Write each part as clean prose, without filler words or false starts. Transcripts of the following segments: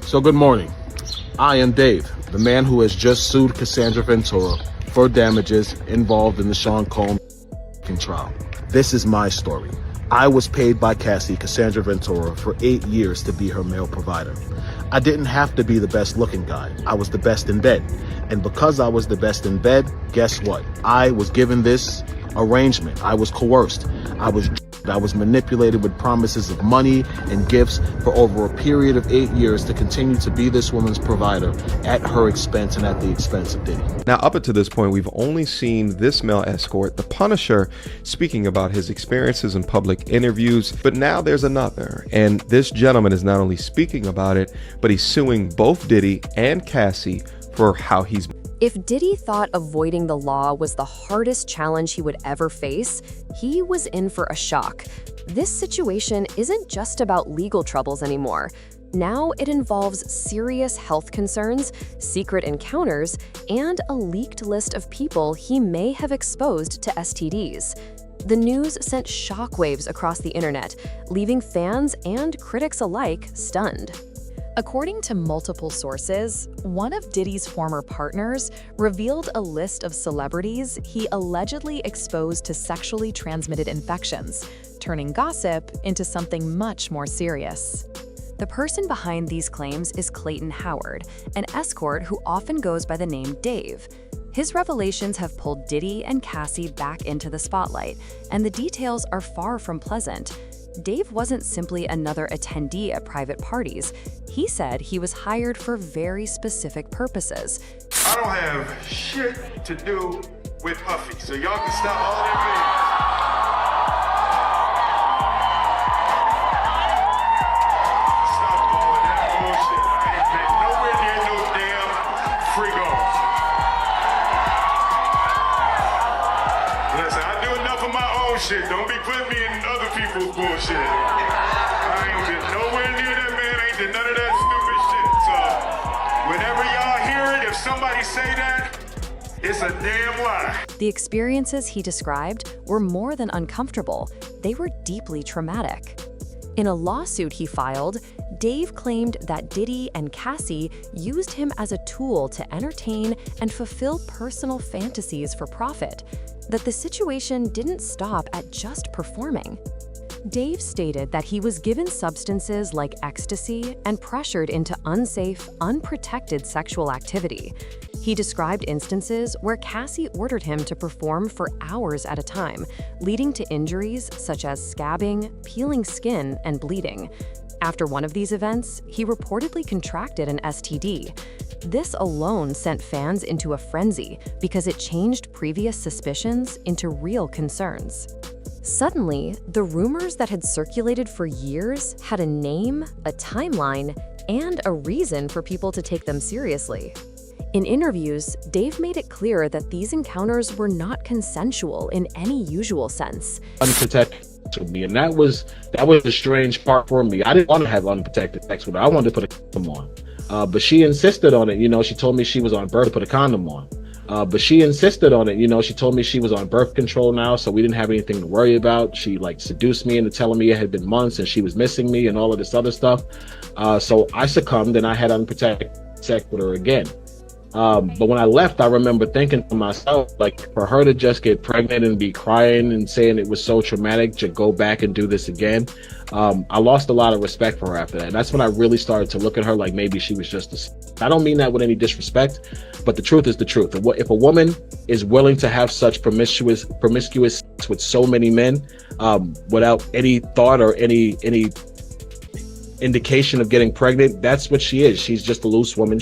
So good morning. I am Dave, the man who has just sued Cassandra Ventura for damages involved in the Sean Combs trial. This is my story. I was paid by Cassie, Cassandra Ventura, for 8 years to be her male provider. I didn't have to be the best looking guy. I was the best in bed. And because I was the best in bed, guess what? I was given this arrangement. I was coerced. I was manipulated with promises of money and gifts for over a period of 8 years to continue to be this woman's provider at her expense and at the expense of Diddy. Now, up until this point, we've only seen this male escort, the Punisher, speaking about his experiences in public interviews, but now there's another. And this gentleman is not only speaking about it, but he's suing both Diddy and Cassie for how he's. If Diddy thought avoiding the law was the hardest challenge he would ever face, he was in for a shock. This situation isn't just about legal troubles anymore. Now it involves serious health concerns, secret encounters, and a leaked list of people he may have exposed to STDs. The news sent shockwaves across the internet, leaving fans and critics alike stunned. According to multiple sources, one of Diddy's former partners revealed a list of celebrities he allegedly exposed to sexually transmitted infections, turning gossip into something much more serious. The person behind these claims is Clayton Howard, an escort who often goes by the name Dave. His revelations have pulled Diddy and Cassie back into the spotlight, and the details are far from pleasant. Dave wasn't simply another attendee at private parties. He said he was hired for very specific purposes. I don't have shit to do with Puffy, so y'all can stop all that meetings. Stop all that bullshit. I ain't been nowhere near no damn freak-offs. Listen, I do enough of my own shit. Don't be putting me in other people's bullshit. I ain't been nowhere near that man. I ain't did none of that stupid shit. So whenever y'all hear it, if somebody say that, it's a damn lie. The experiences he described were more than uncomfortable. They were deeply traumatic. In a lawsuit he filed, Dave claimed that Diddy and Cassie used him as a tool to entertain and fulfill personal fantasies for profit, that the situation didn't stop at just performing. Dave stated that he was given substances like ecstasy and pressured into unsafe, unprotected sexual activity. He described instances where Cassie ordered him to perform for hours at a time, leading to injuries such as scabbing, peeling skin, and bleeding. After one of these events, he reportedly contracted an STD. This alone sent fans into a frenzy because it changed previous suspicions into real concerns. Suddenly, the rumors that had circulated for years had a name, a timeline, and a reason for people to take them seriously. In interviews, Dave made it clear that these encounters were not consensual in any usual sense. Unprotected with me, and that was the strange part for me. I didn't want to have unprotected sex with her. I wanted to put a condom on, but she insisted on it. She told me she was on birth to put a condom on. But she insisted on it. She told me she was on birth control now, so we didn't have anything to worry about. She seduced me into telling me it had been months and she was missing me and all of this other stuff. So I succumbed and I had unprotected sex with her again. But when I left, I remember thinking to myself, for her to just get pregnant and be crying and saying it was so traumatic to go back and do this again, I lost a lot of respect for her after that. And that's when I really started to look at her like maybe she was just I don't mean that with any disrespect, but the truth is the truth. If a woman is willing to have such promiscuous sex with so many men without any thought or any indication of getting pregnant, that's what she is. She's just a loose woman.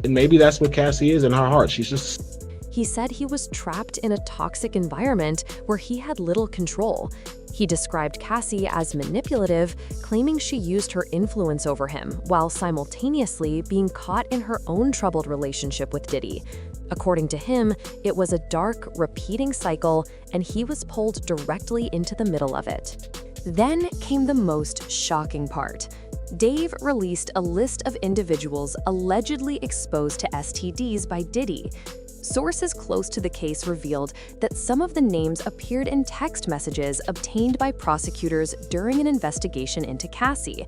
And maybe that's what Cassie is in her heart. She's just. He said he was trapped in a toxic environment where he had little control. He described Cassie as manipulative, claiming she used her influence over him while simultaneously being caught in her own troubled relationship with Diddy. According to him, it was a dark, repeating cycle, and he was pulled directly into the middle of it. Then came the most shocking part. Dave released a list of individuals allegedly exposed to STDs by Diddy. Sources close to the case revealed that some of the names appeared in text messages obtained by prosecutors during an investigation into Cassie.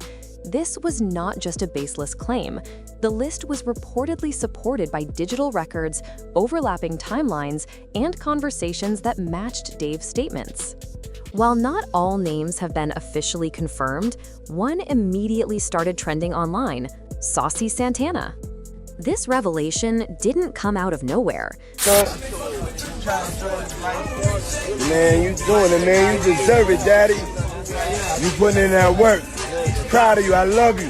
This was not just a baseless claim. The list was reportedly supported by digital records, overlapping timelines, and conversations that matched Dave's statements. While not all names have been officially confirmed, one immediately started trending online: Saucy Santana. This revelation didn't come out of nowhere. Man, you doing it, man. You deserve it, Daddy. You putting in that work. Proud of you. I love you.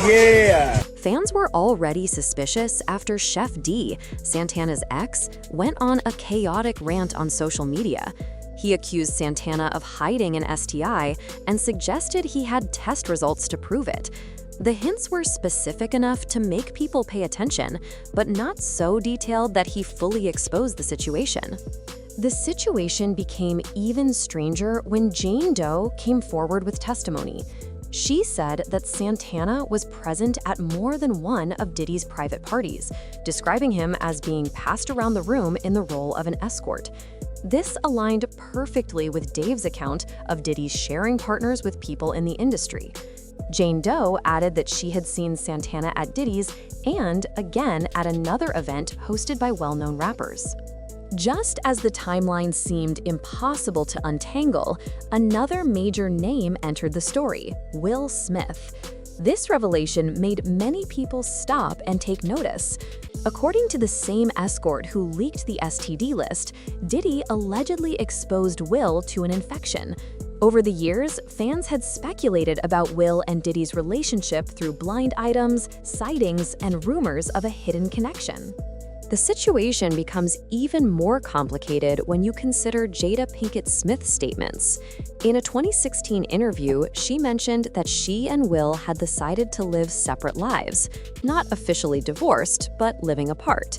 Yeah. Fans were already suspicious after Chef D, Santana's ex, went on a chaotic rant on social media. He accused Santana of hiding an STI and suggested he had test results to prove it. The hints were specific enough to make people pay attention, but not so detailed that he fully exposed the situation. The situation became even stranger when Jane Doe came forward with testimony. She said that Santana was present at more than one of Diddy's private parties, describing him as being passed around the room in the role of an escort. This aligned perfectly with Dave's account of Diddy's sharing partners with people in the industry. Jane Doe added that she had seen Santana at Diddy's and again at another event hosted by well-known rappers. Just as the timeline seemed impossible to untangle, another major name entered the story: Will Smith. This revelation made many people stop and take notice. According to the same escort who leaked the STD list, Diddy allegedly exposed Will to an infection. Over the years, fans had speculated about Will and Diddy's relationship through blind items, sightings, and rumors of a hidden connection. The situation becomes even more complicated when you consider Jada Pinkett Smith's statements. In a 2016 interview, she mentioned that she and Will had decided to live separate lives, not officially divorced, but living apart.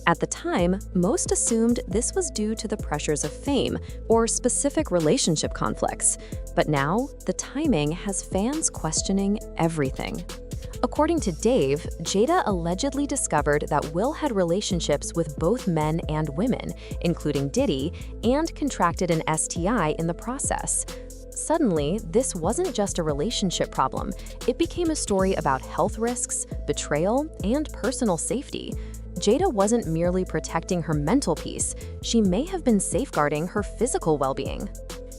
At the time, most assumed this was due to the pressures of fame or specific relationship conflicts. But now, the timing has fans questioning everything. According to Dave, Jada allegedly discovered that Will had relationships with both men and women, including Diddy, and contracted an STI in the process. Suddenly, this wasn't just a relationship problem. It became a story about health risks, betrayal, and personal safety. Jada wasn't merely protecting her mental peace, she may have been safeguarding her physical well-being.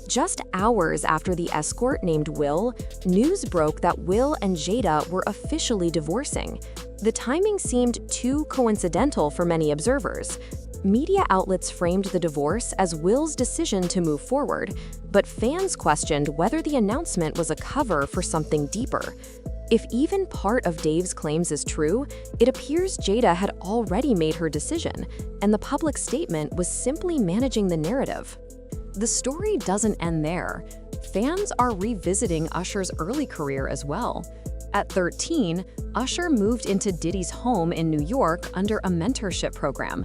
Just hours after the escort named Will, news broke that Will and Jada were officially divorcing. The timing seemed too coincidental for many observers. Media outlets framed the divorce as Will's decision to move forward, but fans questioned whether the announcement was a cover for something deeper. If even part of Dave's claims is true, it appears Jada had already made her decision, and the public statement was simply managing the narrative. The story doesn't end there. Fans are revisiting Usher's early career as well. At 13, Usher moved into Diddy's home in New York under a mentorship program.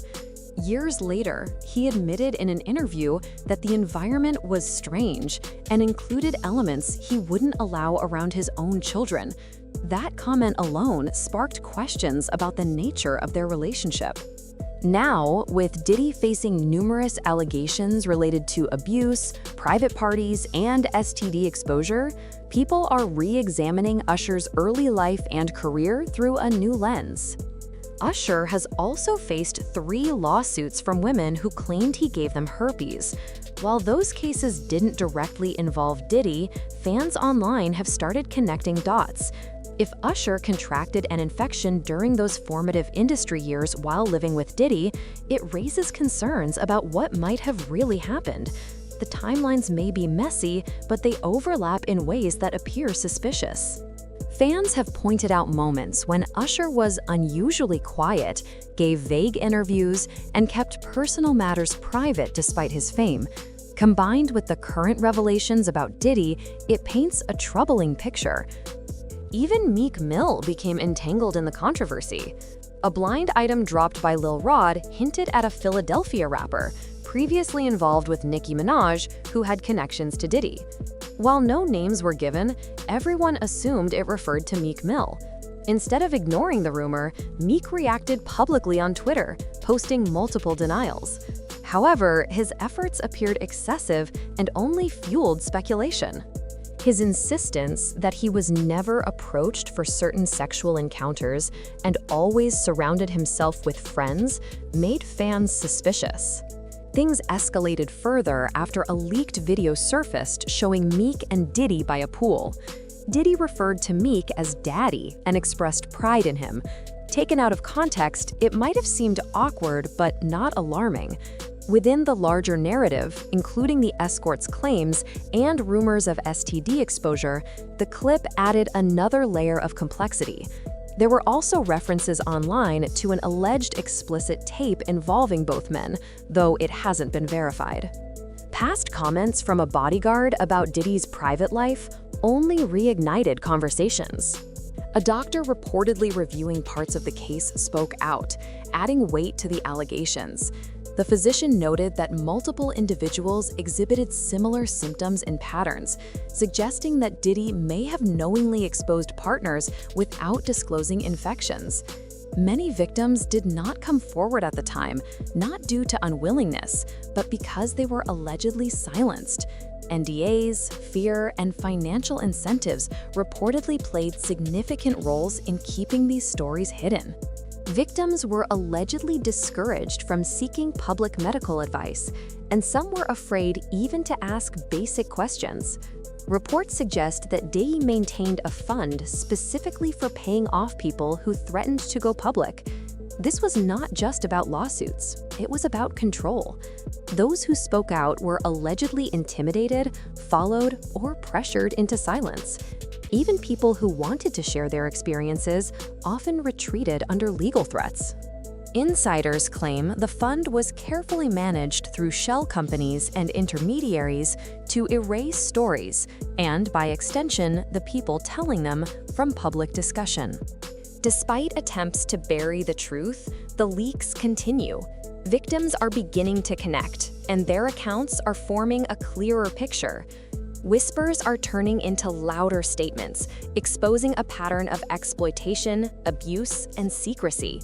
Years later, he admitted in an interview that the environment was strange and included elements he wouldn't allow around his own children. That comment alone sparked questions about the nature of their relationship. Now, with Diddy facing numerous allegations related to abuse, private parties, and STD exposure, people are re-examining Usher's early life and career through a new lens. Usher has also faced 3 lawsuits from women who claimed he gave them herpes. While those cases didn't directly involve Diddy, fans online have started connecting dots. If Usher contracted an infection during those formative industry years while living with Diddy, it raises concerns about what might have really happened. The timelines may be messy, but they overlap in ways that appear suspicious. Fans have pointed out moments when Usher was unusually quiet, gave vague interviews, and kept personal matters private despite his fame. Combined with the current revelations about Diddy, it paints a troubling picture. Even Meek Mill became entangled in the controversy. A blind item dropped by Lil Rod hinted at a Philadelphia rapper, previously involved with Nicki Minaj, who had connections to Diddy. While no names were given, everyone assumed it referred to Meek Mill. Instead of ignoring the rumor, Meek reacted publicly on Twitter, posting multiple denials. However, his efforts appeared excessive and only fueled speculation. His insistence that he was never approached for certain sexual encounters and always surrounded himself with friends made fans suspicious. Things escalated further after a leaked video surfaced showing Meek and Diddy by a pool. Diddy referred to Meek as Daddy and expressed pride in him. Taken out of context, it might have seemed awkward but not alarming. Within the larger narrative, including the escort's claims and rumors of STD exposure, the clip added another layer of complexity. There were also references online to an alleged explicit tape involving both men, though it hasn't been verified. Past comments from a bodyguard about Diddy's private life only reignited conversations. A doctor reportedly reviewing parts of the case spoke out, adding weight to the allegations. The physician noted that multiple individuals exhibited similar symptoms and patterns, suggesting that Diddy may have knowingly exposed partners without disclosing infections. Many victims did not come forward at the time, not due to unwillingness, but because they were allegedly silenced. NDAs, fear, and financial incentives reportedly played significant roles in keeping these stories hidden. Victims were allegedly discouraged from seeking public medical advice, and some were afraid even to ask basic questions. Reports suggest that Diddy maintained a fund specifically for paying off people who threatened to go public. This was not just about lawsuits, it was about control. Those who spoke out were allegedly intimidated, followed, or pressured into silence. Even people who wanted to share their experiences often retreated under legal threats. Insiders claim the fund was carefully managed through shell companies and intermediaries to erase stories, and by extension, the people telling them, from public discussion. Despite attempts to bury the truth, the leaks continue. Victims are beginning to connect, and their accounts are forming a clearer picture. Whispers are turning into louder statements, exposing a pattern of exploitation, abuse, and secrecy.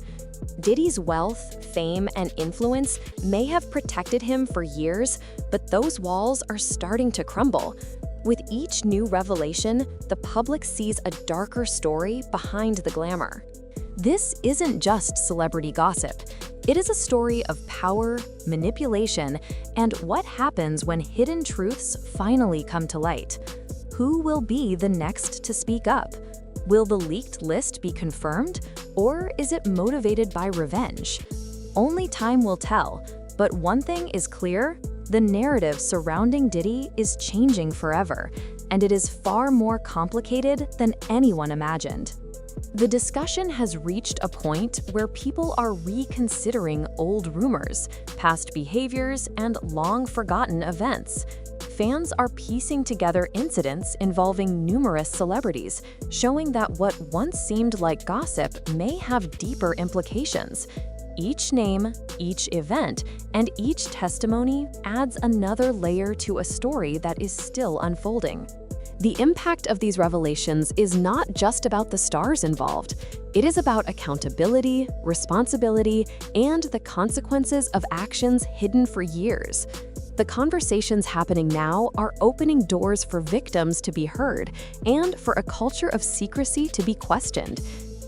Diddy's wealth, fame, and influence may have protected him for years, but those walls are starting to crumble. With each new revelation, the public sees a darker story behind the glamour. This isn't just celebrity gossip. It is a story of power, manipulation, and what happens when hidden truths finally come to light. Who will be the next to speak up? Will the leaked list be confirmed, or is it motivated by revenge? Only time will tell, but one thing is clear: the narrative surrounding Diddy is changing forever, and it is far more complicated than anyone imagined. The discussion has reached a point where people are reconsidering old rumors, past behaviors, and long-forgotten events. Fans are piecing together incidents involving numerous celebrities, showing that what once seemed like gossip may have deeper implications. Each name, each event, and each testimony adds another layer to a story that is still unfolding. The impact of these revelations is not just about the stars involved. It is about accountability, responsibility, and the consequences of actions hidden for years. The conversations happening now are opening doors for victims to be heard and for a culture of secrecy to be questioned.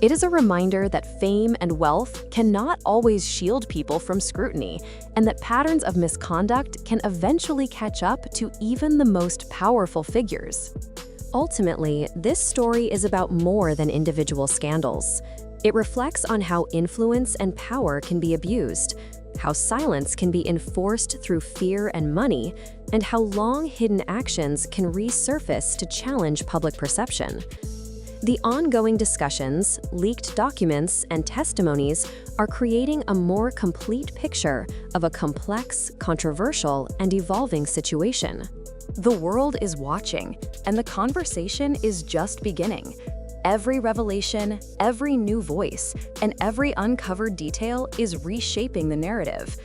It is a reminder that fame and wealth cannot always shield people from scrutiny, and that patterns of misconduct can eventually catch up to even the most powerful figures. Ultimately, this story is about more than individual scandals. It reflects on how influence and power can be abused, how silence can be enforced through fear and money, and how long-hidden actions can resurface to challenge public perception. The ongoing discussions, leaked documents, and testimonies are creating a more complete picture of a complex, controversial, and evolving situation. The world is watching, and the conversation is just beginning. Every revelation, every new voice, and every uncovered detail is reshaping the narrative.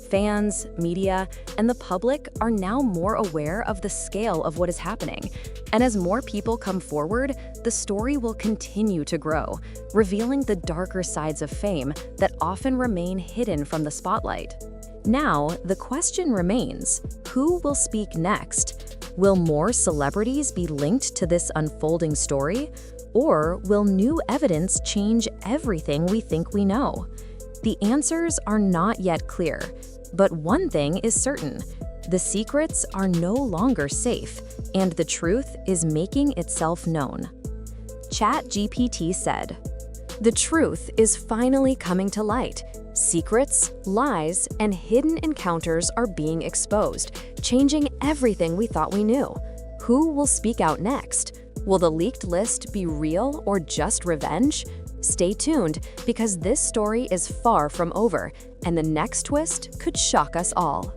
Fans, media, and the public are now more aware of the scale of what is happening. And as more people come forward, the story will continue to grow, revealing the darker sides of fame that often remain hidden from the spotlight. Now, the question remains: who will speak next? Will more celebrities be linked to this unfolding story? Or will new evidence change everything we think we know? The answers are not yet clear, but one thing is certain. The secrets are no longer safe, and the truth is making itself known. ChatGPT said, "The truth is finally coming to light. Secrets, lies, and hidden encounters are being exposed, changing everything we thought we knew. Who will speak out next? Will the leaked list be real or just revenge? Stay tuned, because this story is far from over, and the next twist could shock us all."